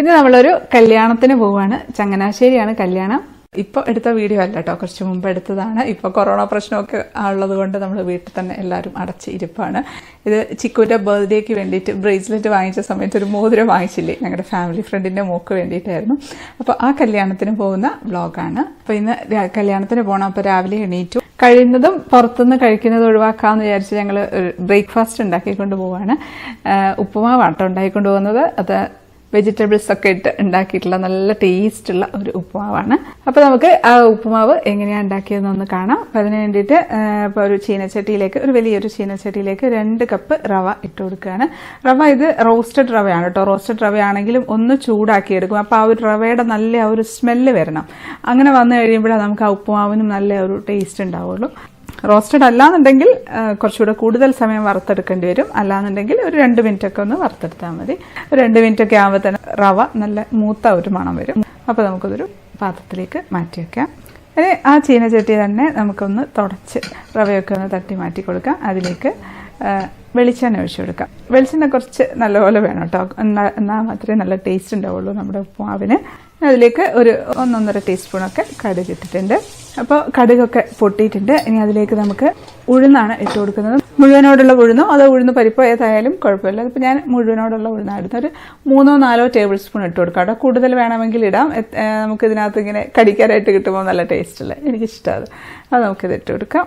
ഇന്ന് നമ്മളൊരു കല്യാണത്തിന് പോവാണ്. ചങ്ങനാശ്ശേരിയാണ് കല്യാണം. ഇപ്പോൾ എടുത്ത വീഡിയോ അല്ല കേട്ടോ, കുറച്ച് മുമ്പ് എടുത്തതാണ്. ഇപ്പോൾ കൊറോണ പ്രശ്നമൊക്കെ ഉള്ളത് കൊണ്ട് നമ്മൾ വീട്ടിൽ തന്നെ എല്ലാവരും അടച്ച് ഇരിപ്പാണ്. ഇത് ചിക്കുവിൻ്റെ ബർത്ത്ഡേക്ക് വേണ്ടിയിട്ട് ബ്രേസ്ലെറ്റ് വാങ്ങിച്ച സമയത്ത് ഒരു മോതിരം വാങ്ങിച്ചില്ലേ, ഞങ്ങളുടെ ഫാമിലി ഫ്രണ്ടിൻ്റെ മോക്ക് വേണ്ടിയിട്ടായിരുന്നു. അപ്പോൾ ആ കല്യാണത്തിന് പോകുന്ന വ്ളോഗാണ്. അപ്പോൾ ഇന്ന് കല്യാണത്തിന് പോകണം. അപ്പോൾ രാവിലെ എണീറ്റു. കഴിയുന്നതും പുറത്തുനിന്ന് കഴിക്കുന്നത് ഒഴിവാക്കാമെന്ന് വിചാരിച്ച് ഞങ്ങൾ ബ്രേക്ക്ഫാസ്റ്റ് ഉണ്ടാക്കിക്കൊണ്ട് പോവാണ്. ഉപ്പുമാവാട്ടോ ഉണ്ടാക്കിക്കൊണ്ട് പോകുന്നത്. അത് വെജിറ്റബിൾസ് ഒക്കെ ഇട്ട് ഉണ്ടാക്കിയിട്ടുള്ള നല്ല ടേസ്റ്റുള്ള ഒരു ഉപ്പുമാവാണ്. അപ്പോൾ നമുക്ക് ആ ഉപ്പുമാവ് എങ്ങനെയാണ് ഉണ്ടാക്കിയതെന്നൊന്ന് കാണാം. അപ്പം അതിന് വേണ്ടിയിട്ട് ഇപ്പോൾ ഒരു ചീനച്ചട്ടിയിലേക്ക്, ഒരു വലിയൊരു ചീനച്ചട്ടിയിലേക്ക് 2 കപ്പ് റവ ഇട്ട് കൊടുക്കുകയാണ്. റവ ഇത് റോസ്റ്റഡ് റവയാണ് കേട്ടോ. റോസ്റ്റഡ് റവയാണെങ്കിലും ഒന്ന് ചൂടാക്കിയെടുക്കും. അപ്പോൾ ആ ഒരു റവയുടെ നല്ല ആ ഒരു സ്മെല്ല് വരണം. അങ്ങനെ വന്നു കഴിയുമ്പോഴാണ് നമുക്ക് ആ ഉപ്പുമാവിനും നല്ല ഒരു ടേസ്റ്റ് ഉണ്ടാവുള്ളൂ. റോസ്റ്റഡ് അല്ലാന്നുണ്ടെങ്കിൽ കുറച്ചുകൂടെ കൂടുതൽ സമയം വറുത്തെടുക്കേണ്ടി വരും. അല്ലാന്നുണ്ടെങ്കിൽ ഒരു 2 മിനിറ്റൊക്കെ ഒന്ന് വറുത്തെടുത്താൽ മതി. ഒരു 2 മിനിറ്റൊക്കെ ആകുമ്പോൾ തന്നെ റവ നല്ല മൂത്ത ഒരു മണം വരും. അപ്പോൾ നമുക്കതൊരു പാത്രത്തിലേക്ക് മാറ്റി വയ്ക്കാം. ഇനി ആ ചീനച്ചട്ടി തന്നെ നമുക്കൊന്ന് തുടച്ച് റവയൊക്കെ ഒന്ന് തട്ടി മാറ്റി കൊടുക്കാം. അതിലേക്ക് വെളിച്ചെണ്ണ ഒഴിച്ചു കൊടുക്കാം. വെളിച്ചെണ്ണ കുറച്ച് നല്ലപോലെ വേണം കേട്ടോ, എന്നാൽ മാത്രമേ നല്ല ടേസ്റ്റ് ഉണ്ടാവുള്ളൂ നമ്മുടെ ഉപ്പുമാവിന്. അതിലേക്ക് ഒരു 1-1.5 ടീസ്പൂണൊക്കെ കടുക് ഇട്ടിട്ടുണ്ട്. അപ്പോൾ കടുകൊക്കെ പൊട്ടിയിട്ടുണ്ട്. ഇനി അതിലേക്ക് നമുക്ക് ഉഴുന്നാണ് ഇട്ട് കൊടുക്കുന്നത്. മുഴുവനോടുള്ള ഉഴുന്നോ അതോ ഉഴുന്ന് പരിപ്പോ ഏതായാലും കുഴപ്പമില്ല. അതിപ്പോൾ ഞാൻ മുഴുവനോടുള്ള ഉഴുന്നായിരുന്നു. ഒരു 3-4 ടേബിൾ സ്പൂൺ ഇട്ട് കൊടുക്കാം കേട്ടോ. കൂടുതൽ വേണമെങ്കിൽ ഇടാം. നമുക്ക് ഇതിനകത്ത് ഇങ്ങനെ കടിക്കാനായിട്ട് കിട്ടുമ്പോൾ നല്ല ടേസ്റ്റല്ലേ, എനിക്കിഷ്ടമാണ്. അത് നമുക്കിത് ഇട്ട് കൊടുക്കാം.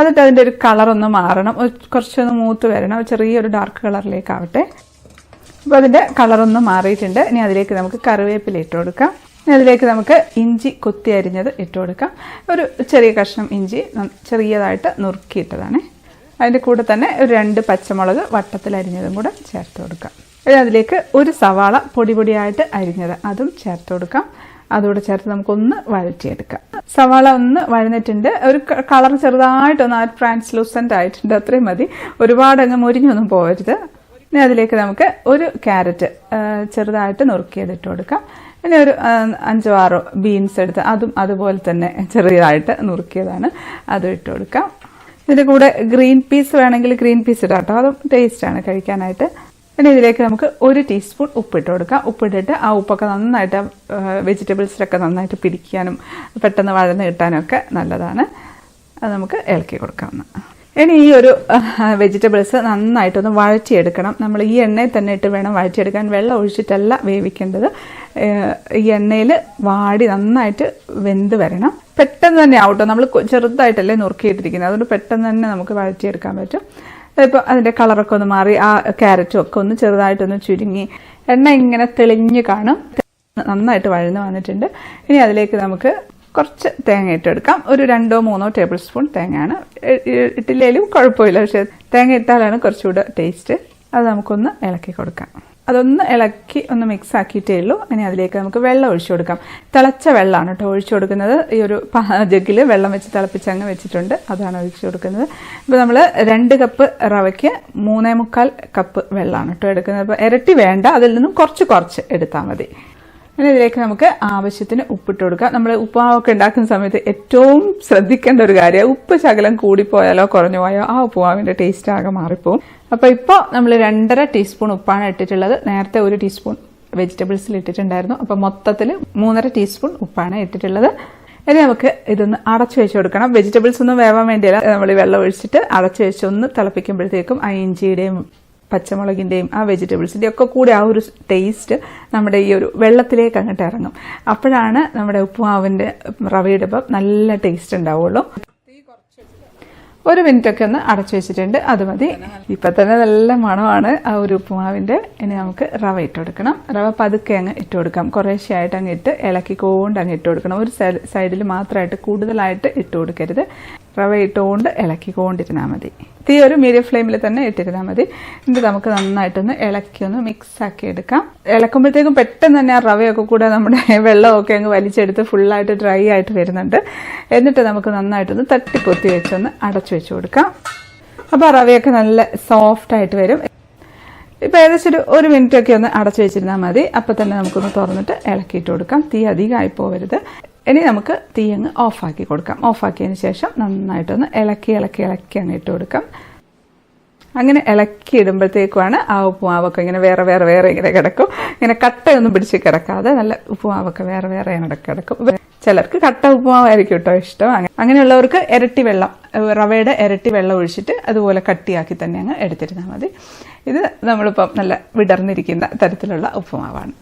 അതിട്ട് അതിൻ്റെ ഒരു കളറൊന്ന് മാറണം, കുറച്ചൊന്ന് മൂത്ത് വരണം. ചെറിയൊരു ഡാർക്ക് കളറിലേക്കാവട്ടെ. അപ്പോൾ അതിൻ്റെ കളറൊന്ന് മാറിയിട്ടുണ്ട്. ഇനി അതിലേക്ക് നമുക്ക് കറിവേപ്പില ഇട്ട് കൊടുക്കാം. ഇനി അതിലേക്ക് നമുക്ക് ഇഞ്ചി കൊത്തി അരിഞ്ഞത് ഇട്ട് കൊടുക്കാം. ഒരു ചെറിയ കഷ്ണം ഇഞ്ചി ചെറിയതായിട്ട് നുറുക്കിയിട്ടതാണ്. അതിൻ്റെ കൂടെ തന്നെ ഒരു 2 പച്ചമുളക് വട്ടത്തിൽ അരിഞ്ഞതും കൂടെ ചേർത്ത് കൊടുക്കാം. ഇനി അതിലേക്ക് ഒരു സവാള പൊടിയായിട്ട് അരിഞ്ഞത് അതും ചേർത്ത് കൊടുക്കാം. അതുകൂടെ ചേർത്ത് നമുക്കൊന്ന് വഴറ്റിയെടുക്കാം. സവാള ഒന്ന് വഴന്നിട്ടുണ്ട്. ഒരു കളർ ചെറുതായിട്ടൊന്ന് ട്രാൻസ്ലൂസൻ്റ് ആയിട്ടുണ്ട്, അത്രയും മതി. ഒരുപാട് അങ്ങ് മുരിഞ്ഞൊന്നും പോകരുത്. ഇനി അതിലേക്ക് നമുക്ക് ഒരു ക്യാരറ്റ് ചെറുതായിട്ട് നുറുക്കിയതിട്ട് കൊടുക്കാം. ഇനി ഒരു 5-6 ബീൻസ് എടുത്ത് അതും അതുപോലെ തന്നെ ചെറിയതായിട്ട് നുറുക്കിയതാണ്, അതും ഇട്ട് കൊടുക്കാം. ഇതിൻ്റെ കൂടെ ഗ്രീൻ പീസ് വേണമെങ്കിൽ ഗ്രീൻ പീസ് ഇടാം കേട്ടോ, അതും ടേസ്റ്റാണ് കഴിക്കാനായിട്ട്. ഇനി ഇതിലേക്ക് നമുക്ക് 1 ടീസ്പൂൺ ഉപ്പിട്ട് കൊടുക്കാം. ഉപ്പിട്ടിട്ട് ആ ഉപ്പൊക്കെ നന്നായിട്ട് വെജിറ്റബിൾസിലൊക്കെ നന്നായിട്ട് പിടിക്കാനും പെട്ടെന്ന് വഴന്ന് കിട്ടാനും ഒക്കെ നല്ലതാണ്. അത് നമുക്ക് ഇളക്കി കൊടുക്കാം. ഇനി ഈ ഒരു വെജിറ്റബിൾസ് നന്നായിട്ടൊന്ന് വഴറ്റിയെടുക്കണം. നമ്മൾ ഈ എണ്ണയിൽ തന്നെ ഇട്ട് വേണം വഴറ്റിയെടുക്കാൻ. വെള്ളം ഒഴിച്ചിട്ടല്ല വേവിക്കേണ്ടത്. ഈ എണ്ണയിൽ വാടി നന്നായിട്ട് വെന്ത് വരണം. പെട്ടെന്ന് തന്നെ ആവട്ടോ, നമ്മൾ ചെറുതായിട്ടല്ലേ നുറുക്കിയിട്ടിരിക്കുന്നത്, അതുകൊണ്ട് പെട്ടെന്ന് തന്നെ നമുക്ക് വഴറ്റിയെടുക്കാൻ പറ്റും. ഇപ്പോൾ അതിൻ്റെ കളറൊക്കെ ഒന്ന് മാറി, ആ ക്യാരറ്റും ഒക്കെ ഒന്ന് ചെറുതായിട്ടൊന്ന് ചുരുങ്ങി എണ്ണ ഇങ്ങനെ തെളിഞ്ഞ് കാണും. നന്നായിട്ട് വഴന്ന് വന്നിട്ടുണ്ട്. ഇനി അതിലേക്ക് നമുക്ക് കുറച്ച് തേങ്ങ ഇട്ടെടുക്കാം. ഒരു 2-3 ടേബിൾ സ്പൂൺ തേങ്ങയാണ്. ഇട്ടില്ലേലും കുഴപ്പമില്ല, പക്ഷേ തേങ്ങ ഇട്ടാലാണ് കുറച്ചുകൂടെ ടേസ്റ്റ്. അത് നമുക്കൊന്ന് ഇളക്കി കൊടുക്കാം. അതൊന്ന് ഇളക്കി ഒന്ന് മിക്സ് ആക്കിയിട്ടേ ഉള്ളൂ. ഇനി അതിലേക്ക് നമുക്ക് വെള്ളം ഒഴിച്ചു കൊടുക്കാം. തിളച്ച വെള്ളമാണ് കേട്ടോ ഒഴിച്ചു കൊടുക്കുന്നത്. ഈ ഒരു ജഗ്ഗിൽ വെള്ളം വെച്ച് തിളപ്പിച്ചങ്ങ് വെച്ചിട്ടുണ്ട്, അതാണ് ഒഴിച്ചു കൊടുക്കുന്നത്. ഇപ്പോൾ നമ്മൾ 2 കപ്പ് റവയ്ക്ക് 3.25 കപ്പ് വെള്ളമാണ് കേട്ടോ എടുക്കുന്നത്. അപ്പോൾ ഇരട്ടി വേണ്ട, അതിൽ നിന്നും കുറച്ച് എടുത്താൽ മതി. ഇനി ഇതിലേക്ക് നമുക്ക് ആവശ്യത്തിന് ഉപ്പിട്ട് കൊടുക്കാം. നമ്മൾ ഉപ്പുമാവൊക്കെ ഉണ്ടാക്കുന്ന സമയത്ത് ഏറ്റവും ശ്രദ്ധിക്കേണ്ട ഒരു കാര്യമാണ്, ഉപ്പ് ശകലം കൂടിപ്പോയാലോ കുറഞ്ഞു പോയാലോ ആ ഉപ്പുമാവിൻ്റെ ടേസ്റ്റ് ആകെ മാറിപ്പോവും. അപ്പോൾ ഇപ്പോൾ നമ്മൾ 2.5 ടീസ്പൂൺ ഉപ്പാണ് ഇട്ടിട്ടുള്ളത്. നേരത്തെ 1 ടീസ്പൂൺ വെജിറ്റബിൾസിൽ ഇട്ടിട്ടുണ്ടായിരുന്നു. അപ്പോൾ മൊത്തത്തിൽ 3.5 ടീസ്പൂൺ ഉപ്പാണ് ഇട്ടിട്ടുള്ളത്. ഇനി നമുക്ക് ഇതൊന്ന് അടച്ചു വെച്ച് കൊടുക്കണം. വെജിറ്റബിൾസ് ഒന്നും വേവാൻ വേണ്ടിയല്ല, നമ്മൾ വെള്ളം ഒഴിച്ചിട്ട് അടച്ചു വെച്ച് ഒന്ന് തിളപ്പിക്കുമ്പോഴത്തേക്കും ആ ഇഞ്ചിയുടെയും പച്ചമുളകിൻ്റെയും ആ വെജിറ്റബിൾസിൻ്റെയും ഒക്കെ കൂടി ആ ഒരു ടേസ്റ്റ് നമ്മുടെ ഈ ഒരു വെള്ളത്തിലേക്ക് അങ്ങോട്ട് ഇറങ്ങും. അപ്പോഴാണ് നമ്മുടെ ഉപ്പുമാവിൻ്റെ റവയുടെ നല്ല ടേസ്റ്റ് ഉണ്ടാവുള്ളൂ. 1 മിനിറ്റൊക്കെ ഒന്ന് അടച്ചു വെച്ചിട്ടുണ്ട്, അത് മതി. ഇപ്പം തന്നെ നല്ല മണമാണ് ആ ഒരു ഉപ്പുമാവിൻ്റെ. ഇനി നമുക്ക് റവ ഇട്ട് കൊടുക്കണം. റവ പതുക്കെ അങ്ങ് ഇട്ട് കൊടുക്കാം. കുറേശ്ശെയായിട്ട് അങ്ങ് ഇട്ട് ഇളക്കിക്കൊണ്ട് അങ്ങ് ഇട്ട് കൊടുക്കണം. ഒരു സൈഡിൽ മാത്രമായിട്ട് കൂടുതലായിട്ട് ഇട്ട് കൊടുക്കരുത്. റവ ഇട്ടുകൊണ്ട് ഇളക്കിക്കൊണ്ടിരുന്നാൽ മതി. തീ ഒരു മീഡിയം ഫ്ലെയിമിൽ തന്നെ ഇട്ടിരുന്നാൽ മതി. എന്നിട്ട് നമുക്ക് നന്നായിട്ടൊന്ന് ഇളക്കി മിക്സ് ആക്കി എടുക്കാം. ഇളക്കുമ്പോഴത്തേക്കും പെട്ടെന്ന് തന്നെ ആ റവയൊക്കെ കൂടെ നമ്മുടെ വെള്ളമൊക്കെ അങ്ങ് വലിച്ചെടുത്ത് ഫുള്ളായിട്ട് ഡ്രൈ ആയിട്ട് വരുന്നുണ്ട്. എന്നിട്ട് നമുക്ക് നന്നായിട്ടൊന്ന് തട്ടിപ്പൊത്തി വെച്ചൊന്ന് അടച്ചു വെച്ച് കൊടുക്കാം. അപ്പോൾ റവയൊക്കെ നല്ല സോഫ്റ്റായിട്ട് വരും. ഇപ്പോൾ ഏകദേശം ഒരു 1 മിനിറ്റൊക്കെ ഒന്ന് അടച്ചു വെച്ചിരുന്നാൽ മതി. അപ്പോൾ തന്നെ നമുക്കൊന്ന് തുറന്നിട്ട് ഇളക്കിയിട്ട് കൊടുക്കാം. തീ അധികമായി പോകരുത്. ഇനി നമുക്ക് തീ അങ്ങ് ഓഫാക്കി കൊടുക്കാം. ഓഫാക്കിയതിന് ശേഷം നന്നായിട്ടൊന്ന് ഇളക്കി അങ്ങ് ഇട്ട് കൊടുക്കാം. അങ്ങനെ ഇളക്കി ഇടുമ്പോഴത്തേക്കുമാണ് ആ ഉപ്പുമാവൊക്കെ ഇങ്ങനെ വേറെ വേറെ വേറെ ഇങ്ങനെ കിടക്കും. ഇങ്ങനെ കട്ടയൊന്നും പിടിച്ച് കിടക്കാതെ നല്ല ഉപ്പുമാവൊക്കെ വേറെ വേറെ കിടക്കും. ചിലർക്ക് കട്ട ഉപ്പുമാവായിരിക്കും കേട്ടോ ഇഷ്ടം. അങ്ങനെയുള്ളവർക്ക് ഇരട്ടി വെള്ളം, റവയുടെ ഇരട്ടി വെള്ളം ഒഴിച്ചിട്ട് അതുപോലെ കട്ടിയാക്കി തന്നെ അങ്ങ് എടുത്തിരുന്നാൽ മതി. ഇത് നമ്മളിപ്പം നല്ല വിടർന്നിരിക്കുന്ന തരത്തിലുള്ള ഉപ്പുമാവാണ്.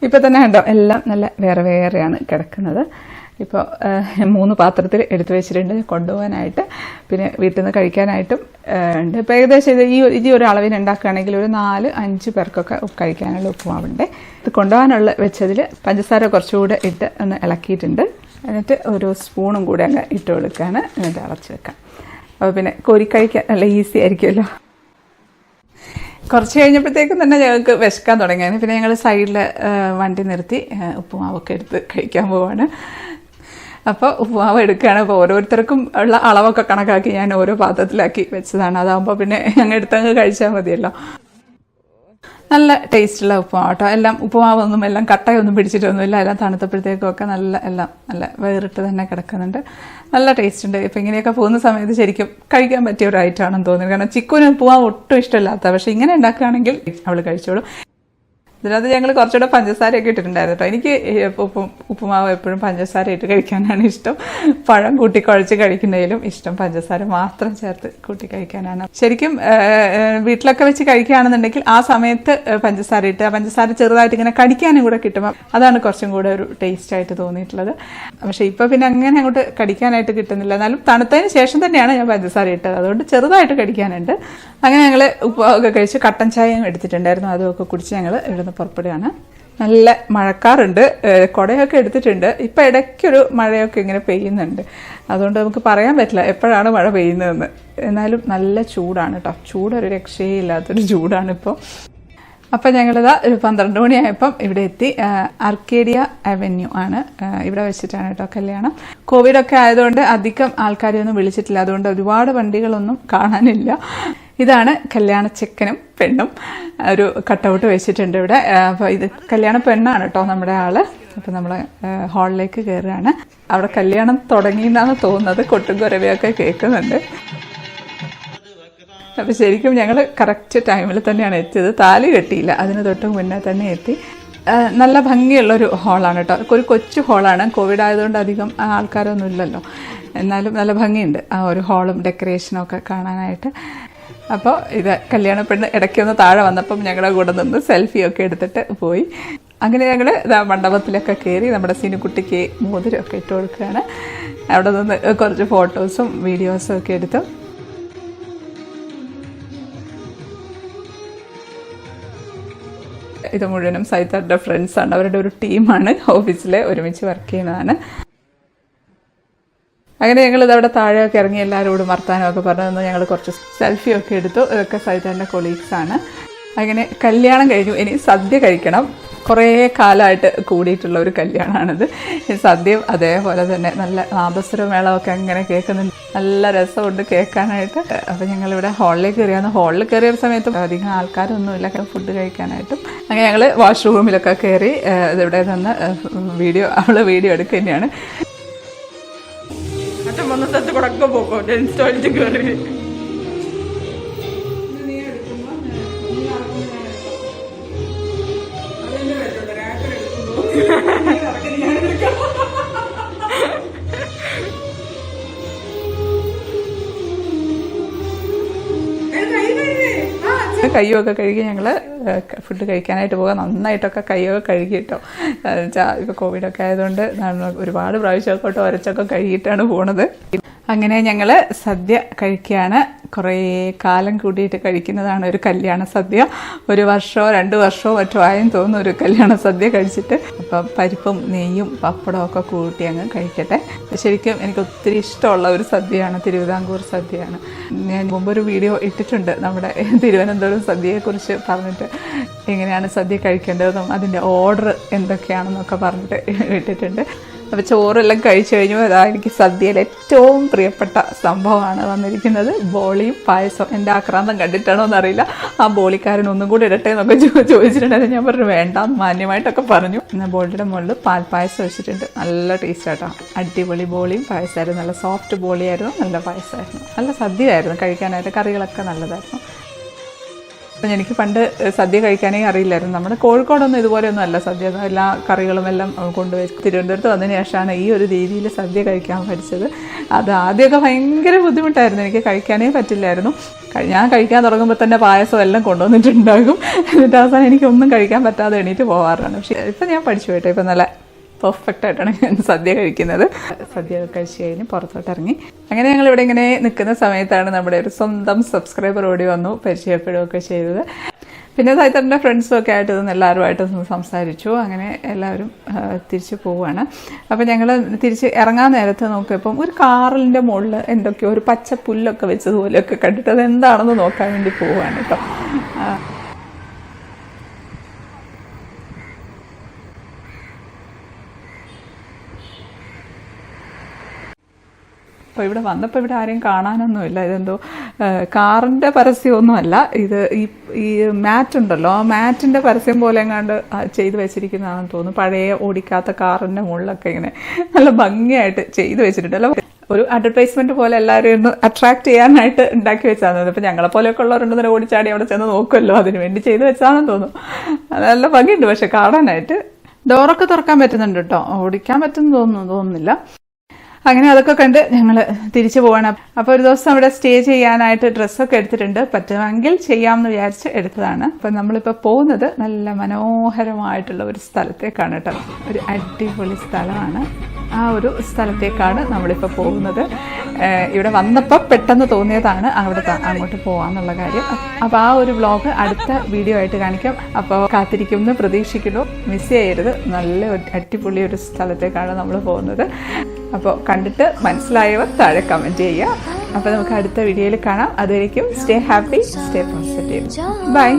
ഇപ്പം തന്നെ കണ്ടോ എല്ലാം നല്ല വേറെ വേറെയാണ് കിടക്കുന്നത്. ഇപ്പോൾ 3 പാത്രത്തിൽ എടുത്തു വെച്ചിട്ടുണ്ട് കൊണ്ടുപോകാനായിട്ട്, പിന്നെ വീട്ടിൽ നിന്ന് കഴിക്കാനായിട്ടും ഉണ്ട്. ഇപ്പോൾ ഏകദേശം ഈ ഒരു അളവിന് ഉണ്ടാക്കുകയാണെങ്കിൽ ഒരു 4-5 പേർക്കൊക്കെ കഴിക്കാനുള്ള ഉപ്പുമാവുണ്ട്. ഇത് കൊണ്ടുപോകാനുള്ള വെച്ചതിൽ പഞ്ചസാര കുറച്ചുകൂടെ ഇട്ട് ഒന്ന് ഇളക്കിയിട്ടുണ്ട്. എന്നിട്ട് ഒരു സ്പൂണും കൂടെ അങ്ങ് ഇട്ട് കൊടുക്കുകയാണ്. എന്നിട്ട് അടച്ച് വെക്കാം. അപ്പോൾ പിന്നെ കോരി കഴിക്കാൻ നല്ല ഈസി ആയിരിക്കുമല്ലോ. കുറച്ച് കഴിഞ്ഞപ്പോഴത്തേക്കും തന്നെ ഞങ്ങൾക്ക് വിശക്കാൻ തുടങ്ങിയാണ്. പിന്നെ ഞങ്ങൾ സൈഡിൽ വണ്ടി നിർത്തി ഉപ്പുമാവൊക്കെ എടുത്ത് കഴിക്കാൻ പോവാണ്. അപ്പോൾ ഉപ്പുമാവ് എടുക്കുകയാണ്. അപ്പോൾ ഓരോരുത്തർക്കും ഉള്ള അളവൊക്കെ കണക്കാക്കി ഞാൻ ഓരോ പാത്രത്തിലാക്കി വെച്ചതാണ്. അതാകുമ്പോൾ പിന്നെ ഞങ്ങൾ എടുത്തങ്ങ് കഴിച്ചാൽ മതിയല്ലോ. നല്ല ടേസ്റ്റുള്ള ഉപ്പുമാവ് കേട്ടോ. എല്ലാം ഉപ്പുമാവൊന്നും എല്ലാം കട്ടയൊന്നും പിടിച്ചിട്ടൊന്നുമില്ല. എല്ലാം തണുത്തപ്പോഴത്തേക്കൊക്കെ എല്ലാം നല്ല വേറിട്ട് തന്നെ കിടക്കുന്നുണ്ട്. നല്ല ടേസ്റ്റ് ഉണ്ട്. ഇപ്പം ഇങ്ങനെയൊക്കെ പോകുന്ന സമയത്ത് ശരിക്കും കഴിക്കാൻ പറ്റിയ ഒരു ഐറ്റമാണെന്ന് തോന്നുന്നു. കാരണം ചിക്കുവിന് ഉപ്പുമാവ് ഒട്ടും ഇഷ്ടമില്ലാത്ത, പക്ഷെ ഇങ്ങനെ ഉണ്ടാക്കുകയാണെങ്കിൽ അവൾ കഴിച്ചോളും. ഇതിനകത്ത് ഞങ്ങൾ കുറച്ചുകൂടെ പഞ്ചസാരയൊക്കെ ഇട്ടിട്ടുണ്ടായിരുന്നു കേട്ടോ. എനിക്ക് ഉപ്പുമാവ് എപ്പോഴും പഞ്ചസാര ഇട്ട് കഴിക്കാനാണ് ഇഷ്ടം. പഴം കൂട്ടി കുഴച്ച് കഴിക്കുന്നതിലും ഇഷ്ടം പഞ്ചസാര മാത്രം ചേർത്ത് കൂട്ടി കഴിക്കാനാണ്. ശരിക്കും വീട്ടിലൊക്കെ വെച്ച് കഴിക്കുകയാണെന്നുണ്ടെങ്കിൽ ആ സമയത്ത് പഞ്ചസാര ഇട്ട് പഞ്ചസാര ചെറുതായിട്ട് ഇങ്ങനെ കടിക്കാനും കൂടെ കിട്ടുമ്പോൾ അതാണ് കുറച്ചും കൂടെ ഒരു ടേസ്റ്റ് ആയിട്ട് തോന്നിയിട്ടുള്ളത്. പക്ഷേ ഇപ്പോൾ പിന്നെ അങ്ങനെ അങ്ങോട്ട് കടിക്കാനായിട്ട് കിട്ടുന്നില്ല. എന്നാലും തണുത്തതിന് ശേഷം തന്നെയാണ് ഞാൻ പഞ്ചസാര ഇട്ടത്, അതുകൊണ്ട് ചെറുതായിട്ട് കടിക്കാനുണ്ട്. അങ്ങനെ ഞങ്ങൾ ഉപ്പൊക്കെ കഴിച്ച് കട്ടൻ ചായയും എടുത്തിട്ടുണ്ടായിരുന്നു. അതുമൊക്കെ കുടിച്ച് ഞങ്ങൾ ഇവിടുന്ന് പുറപ്പെടുകയാണ്. നല്ല മഴക്കാറുണ്ട്, കുടയൊക്കെ എടുത്തിട്ടുണ്ട്. ഇപ്പം ഇടയ്ക്കൊരു മഴയൊക്കെ ഇങ്ങനെ പെയ്യുന്നുണ്ട്. അതുകൊണ്ട് നമുക്ക് പറയാൻ പറ്റില്ല എപ്പോഴാണ് മഴ പെയ്യുന്നതെന്ന്. എന്നാലും നല്ല ചൂടാണ് കേട്ടോ. ചൂടൊരു രക്ഷയില്ലാത്തൊരു ചൂടാണ് ഇപ്പോൾ. അപ്പം ഞങ്ങളിതാ ഒരു 12 മണിയായപ്പം ഇവിടെ എത്തി. ആർക്കേഡിയ അവന്യൂ ആണ്, ഇവിടെ വെച്ചിട്ടാണ് കേട്ടോ കല്യാണം. കോവിഡൊക്കെ ആയതുകൊണ്ട് അധികം ആൾക്കാരെയൊന്നും വിളിച്ചിട്ടില്ല. അതുകൊണ്ട് ഒരുപാട് വണ്ടികളൊന്നും കാണാനില്ല. ഇതാണ് കല്യാണ ചെക്കനും പെണ്ണും. ഒരു കട്ടൗട്ട് വെച്ചിട്ടുണ്ട് ഇവിടെ. അപ്പോൾ ഇത് കല്യാണ പെണ്ണാണ് കേട്ടോ നമ്മുടെ ആള്. അപ്പം നമ്മൾ ഹാളിലേക്ക് കയറുകയാണ്. അവിടെ കല്യാണം തുടങ്ങിയെന്നാണ് തോന്നുന്നത്. കൊട്ടും കുരവയൊക്കെ കേൾക്കുന്നുണ്ട്. അപ്പം ശരിക്കും ഞങ്ങൾ കറക്റ്റ് ടൈമിൽ തന്നെയാണ് എത്തിയത്. താലി കെട്ടിയില്ല, അതിന് തൊട്ട് മുന്നേ തന്നെ എത്തി. നല്ല ഭംഗിയുള്ളൊരു ഹാളാണ് കേട്ടോ. ഒരു കൊച്ചു ഹാളാണ്. കോവിഡ് ആയതുകൊണ്ട് അധികം ആൾക്കാരൊന്നും ഇല്ലല്ലോ. എന്നാലും നല്ല ഭംഗിയുണ്ട് ആ ഒരു ഹാളും ഡെക്കറേഷനും ഒക്കെ കാണാനായിട്ട്. അപ്പോൾ ഇത് കല്യാണ പെണ്ണ് ഇടയ്ക്കൊന്ന് താഴെ വന്നപ്പം ഞങ്ങളുടെ കൂടെ നിന്ന് സെൽഫിയൊക്കെ എടുത്തിട്ട് പോയി. അങ്ങനെ ഞങ്ങൾ മണ്ഡപത്തിലൊക്കെ കയറി നമ്മുടെ സിനുക്കുട്ടിക്ക് മോതിരമൊക്കെ ഇട്ട് കൊടുക്കുകയാണ്. അവിടെ നിന്ന് കുറച്ച് ഫോട്ടോസും വീഡിയോസും ഒക്കെ എടുത്തു. ഇത് മുഴുവനും സൈത്താരുടെ ഫ്രണ്ട്സാണ്. അവരുടെ ഒരു ടീമാണ്, ഓഫീസിൽ ഒരുമിച്ച് വർക്ക് ചെയ്യുന്നതാണ്. അങ്ങനെ ഞങ്ങൾ ഇതവിടെ താഴെയൊക്കെ ഇറങ്ങി എല്ലാവരോടും വർത്താനമൊക്കെ പറഞ്ഞു. ഞങ്ങൾ കുറച്ച് സെൽഫിയൊക്കെ എടുത്തു. ഇതൊക്കെ സൈത്താൻ്റെ കൊളീഗ്സാണ്. അങ്ങനെ കല്യാണം കഴിഞ്ഞു. ഇനി സദ്യ കഴിക്കണം. കുറേ കാലമായിട്ട് കൂടിയിട്ടുള്ള ഒരു കല്യാണമാണിത്. സദ്യയും അതേപോലെ തന്നെ നല്ല നാദസ്വര മേളമൊക്കെ അങ്ങനെ കേൾക്കുന്നുണ്ട്. നല്ല രസമുണ്ട് കേൾക്കാനായിട്ട്. അപ്പോൾ ഞങ്ങളിവിടെ ഹാളിലേക്ക് കയറിയായിരുന്നു. ഹാളിൽ കയറിയ സമയത്ത് അധികം ആൾക്കാരൊന്നുമില്ല ഫുഡ് കഴിക്കാനായിട്ടും. അങ്ങനെ ഞങ്ങൾ വാഷ്റൂമിലൊക്കെ കയറി. ഇതിവിടെ നിന്ന് അവൾ വീഡിയോ എടുക്കുക തന്നെയാണ്. കയ്യൊക്കെ കഴുകി ഞങ്ങൾ ഫുഡ് കഴിക്കാനായിട്ട് പോകാം. നന്നായിട്ടൊക്കെ കയ്യൊക്കെ കഴുകി കേട്ടോ. ഇപ്പോൾ കോവിഡൊക്കെ ആയതുകൊണ്ട് ഒരുപാട് പ്രാവശ്യമൊക്കെ ഒരച്ചൊക്കെ കഴുകിയിട്ടാണ് പോണത്. അങ്ങനെ ഞങ്ങൾ സദ്യ കഴിക്കുകയാണ്. കുറേ കാലം കൂടിയിട്ട് കഴിക്കുന്നതാണ് ഒരു കല്യാണ സദ്യ. 1 വർഷമോ 2 വർഷമോ മറ്റോ ആയെന്ന് തോന്നുന്നു ഒരു കല്യാണ സദ്യ കഴിച്ചിട്ട്. അപ്പം പരിപ്പും നെയ്യും പപ്പടവും ഒക്കെ കൂട്ടി അങ്ങ് കഴിക്കട്ടെ. ശരിക്കും എനിക്ക് ഒത്തിരി ഇഷ്ടമുള്ള ഒരു സദ്യയാണ്, തിരുവിതാംകൂർ സദ്യയാണ്. ഞാൻ മുമ്പൊരു വീഡിയോ ഇട്ടിട്ടുണ്ട് നമ്മുടെ തിരുവനന്തപുരം സദ്യയെക്കുറിച്ച് പറഞ്ഞിട്ട്, എങ്ങനെയാണ് സദ്യ കഴിക്കേണ്ടതെന്നും അതിൻ്റെ ഓർഡർ എന്തൊക്കെയാണെന്നൊക്കെ പറഞ്ഞിട്ട് ഇട്ടിട്ടുണ്ട്. അപ്പോൾ ചോറെല്ലാം കഴിച്ചു കഴിഞ്ഞു. അതാ എനിക്ക് സദ്യയിൽ ഏറ്റവും പ്രിയപ്പെട്ട സംഭവമാണ് വന്നിരിക്കുന്നത്, ബോളിയും പായസം. എൻ്റെ ആക്രാന്തം കണ്ടിട്ടാണോ എന്നറിയില്ല, ആ ബോളിക്കാരൻ ഒന്നും കൂടി ഇടട്ടെ എന്നൊക്കെ ചോദിച്ചിട്ടുണ്ടായിരുന്നു. ഞാൻ പറഞ്ഞു വേണ്ടാന്ന് മാന്യമായിട്ടൊക്കെ പറഞ്ഞു. എന്നാൽ ബോളിയുടെ മുകളിൽ പാൽപ്പായസം വെച്ചിട്ടുണ്ട്. നല്ല ടേസ്റ്റാട്ടോ, അടിപൊളി ബോളിയും പായസമായിരുന്നു. നല്ല സോഫ്റ്റ് ബോളിയായിരുന്നു, നല്ല പായസമായിരുന്നു, നല്ല സദ്യയായിരുന്നു കഴിക്കാനായിട്ട്. കറികളൊക്കെ നല്ലതായിരുന്നു. എനിക്ക് പണ്ട് സദ്യ കഴിക്കാനേ അറിയില്ലായിരുന്നു. നമ്മുടെ കോഴിക്കോടൊന്നും ഇതുപോലെയൊന്നും അല്ല സദ്യ, എല്ലാ കറികളും എല്ലാം കൊണ്ടുപോയി തിരുവനന്തപുരത്ത് വന്നതിന് ശേഷമാണ് ഈ ഒരു രീതിയിൽ സദ്യ കഴിക്കാൻ പഠിച്ചത്. അത് ആദ്യമൊക്കെ ഭയങ്കര ബുദ്ധിമുട്ടായിരുന്നു, എനിക്ക് കഴിക്കാനേ പറ്റില്ലായിരുന്നു. ഞാൻ കഴിക്കാൻ തുടങ്ങുമ്പോൾ തന്നെ പായസം എല്ലാം കൊണ്ടുവന്നിട്ടുണ്ടാകും. എന്നിട്ട് അവസാനം എനിക്കൊന്നും കഴിക്കാൻ പറ്റാതെ എണീറ്റ് പോകാറാണ്. പക്ഷേ ഇപ്പം ഞാൻ പഠിച്ചു പോയിട്ടോ, ഇപ്പം നല്ല പെർഫെക്റ്റ് ആയിട്ടാണ് ഞാൻ സദ്യ കഴിക്കുന്നത്. സദ്യ കഴിച്ച് കഴിഞ്ഞ് പുറത്തോട്ട് ഇറങ്ങി. അങ്ങനെ ഞങ്ങൾ ഇവിടെ ഇങ്ങനെ നിൽക്കുന്ന സമയത്താണ് നമ്മുടെ ഒരു സ്വന്തം സബ്സ്ക്രൈബർ ഓടി വന്നു, പരിചയപ്പെടുകയൊക്കെ ചെയ്തത്. പിന്നെ സൈത്തറിൻ്റെ ഫ്രണ്ട്സും ഒക്കെ ആയിട്ട് ഇതൊന്ന് എല്ലാവരുമായിട്ട് സംസാരിച്ചു. അങ്ങനെ എല്ലാവരും തിരിച്ച് പോവുകയാണ്. അപ്പോൾ ഞങ്ങൾ തിരിച്ച് ഇറങ്ങാൻ നേരത്ത് നോക്കിയപ്പം ഒരു കാറിൻ്റെ മുകളിൽ എന്തൊക്കെയോ ഒരു പച്ച പുല്ലൊക്കെ വെച്ചതുപോലെയൊക്കെ കണ്ടിട്ട് അത് എന്താണെന്ന് നോക്കാൻ വേണ്ടി പോവുകയാണ് കേട്ടോ. അപ്പോൾ ഇവിടെ വന്നപ്പോൾ ഇവിടെ ആരെയും കാണാനൊന്നുമില്ല. ഇതെന്തോ കാറിൻ്റെ പരസ്യമൊന്നുമല്ല, ഇത് ഈ മാറ്റ് ഉണ്ടല്ലോ, ആ മാറ്റിൻ്റെ പരസ്യം പോലെ എങ്ങാണ്ട് ചെയ്ത് വെച്ചിരിക്കുന്നതാണെന്ന് തോന്നുന്നു. പഴയ ഓടിക്കാത്ത കാറിൻ്റെ മുകളിലൊക്കെ ഇങ്ങനെ നല്ല ഭംഗിയായിട്ട് ചെയ്ത് വെച്ചിട്ടുണ്ട്. അല്ല, ഒരു അഡ്വർടൈസ്മെന്റ് പോലെ എല്ലാവരും ഒന്ന് അട്രാക്ട് ചെയ്യാനായിട്ട് ഉണ്ടാക്കി വെച്ചാൽ. ഇപ്പം ഞങ്ങളെപ്പോലെയൊക്കെ ഉള്ളവരുണ്ടെന്ന് ഓടിച്ചാടി അവിടെ ചെന്ന് നോക്കുമല്ലോ, അതിന് വേണ്ടി ചെയ്ത് വെച്ചാണെന്ന് തോന്നുന്നു. നല്ല ഭംഗിയുണ്ട് പക്ഷെ കാണാനായിട്ട്. ഡോറൊക്കെ തുറക്കാൻ പറ്റുന്നുണ്ട് കേട്ടോ, ഓടിക്കാൻ പറ്റുമെന്ന് തോന്നുന്നില്ല. അങ്ങനെ അതൊക്കെ കണ്ട് ഞങ്ങൾ തിരിച്ചു പോകണം. അപ്പോൾ ഒരു ദിവസം അവിടെ സ്റ്റേ ചെയ്യാനായിട്ട് ഡ്രസ്സൊക്കെ എടുത്തിട്ടുണ്ട്, പറ്റുമെങ്കിൽ ചെയ്യാമെന്ന് വിചാരിച്ച് എടുത്തതാണ്. അപ്പം നമ്മളിപ്പോൾ പോകുന്നത് നല്ല മനോഹരമായിട്ടുള്ള ഒരു സ്ഥലത്തേക്കാണ് കേട്ടോ. ഒരു അടിപൊളി സ്ഥലമാണ്. ആ ഒരു സ്ഥലത്തേക്കാണ് നമ്മളിപ്പോൾ പോകുന്നത്. ഇവിടെ വന്നപ്പോൾ പെട്ടെന്ന് തോന്നിയതാണ് അങ്ങോട്ട് പോകാമെന്നുള്ള കാര്യം. അപ്പോൾ ആ ഒരു വ്ലോഗ് അടുത്ത വീഡിയോ ആയിട്ട് കാണിക്കാം. അപ്പോൾ കാത്തിരിക്കുമെന്ന് പ്രതീക്ഷിക്കുന്നു, മിസ് ചെയ്യരുത്. നല്ല അടിപൊളി ഒരു സ്ഥലത്തേക്കാണ് നമ്മൾ പോകുന്നത്. അപ്പോൾ കണ്ടിട്ട് മനസ്സിലായവർ താഴെ കമൻറ്റ് ചെയ്യുക. അപ്പോൾ നമുക്ക് അടുത്ത വീഡിയോയിൽ കാണാം. അതുവരേക്കും stay happy, stay positive. By.